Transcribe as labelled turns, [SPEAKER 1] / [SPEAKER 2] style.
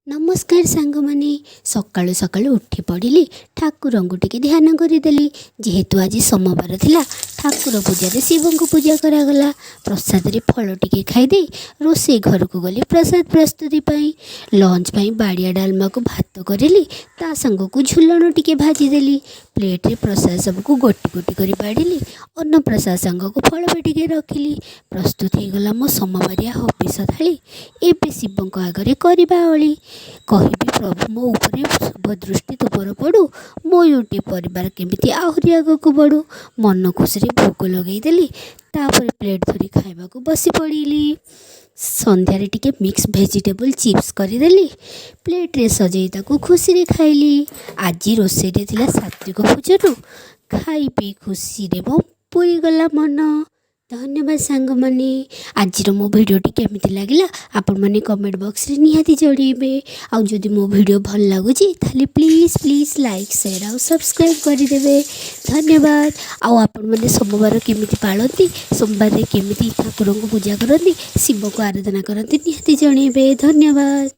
[SPEAKER 1] नमस्कार सांग माने सकाळु सकाळु उठी पड़िली ठाकुरंकु टिके ध्यान करदेली। जेहेतु आज सोमवार थिला ठाकुर पूजा शिव को पूजा करागला। प्रसाद रे फल टिके खाईदे रोसे घर को गली प्रसाद प्रस्तुति पाई। लंच पाई बाड़िया डालमा को भात करेली ता संग को झुलण टिके भाजीदेली। प्लेट रे प्रसाद सबको गोटी गोटी कर बाड़िली। अन्न प्रसाद संग को फल भी टिके रखिली। प्रस्तुत हो गला मो सोमवारिया हबिष थाली। एबे शिव को आगे करवा ओली कहि प्रभु मो उपरे शुभ दृष्टि तुपर पड़ू। मो यूट्यूब परिवार केमिति आहरी आग को बढ़ू। मन खुशी भोग लगेदेली। तापर प्लेट धरी खाइबा को बसी पड़ी। संध्यारे टिके मिक्स वेजिटेबल चिप्स करदेली। प्लेट रे सजई ताको खुशी रे खाइली। आज रोषे थिला सात्विक भोजन। खाई पी खुशी रे मो पूरी गला मन। धन्यवाद सांग माने। आज मो भिडियोटी केमिति लागला आपण माने कमेंट बॉक्स रे निहाती जोड़ीबे। आ जदि मो भिडियो भल लागुची ताले प्लीज प्लीज लाइक शेयर और सब्सक्राइब कर देबे। धन्यवाद। आ आपण माने सोमवार केमिति पाळंती, सोमवार रे केमिति ठाकुर को पूजा करंती, शिव को आराधना करंती निहाती जणीबे। धन्यवाद।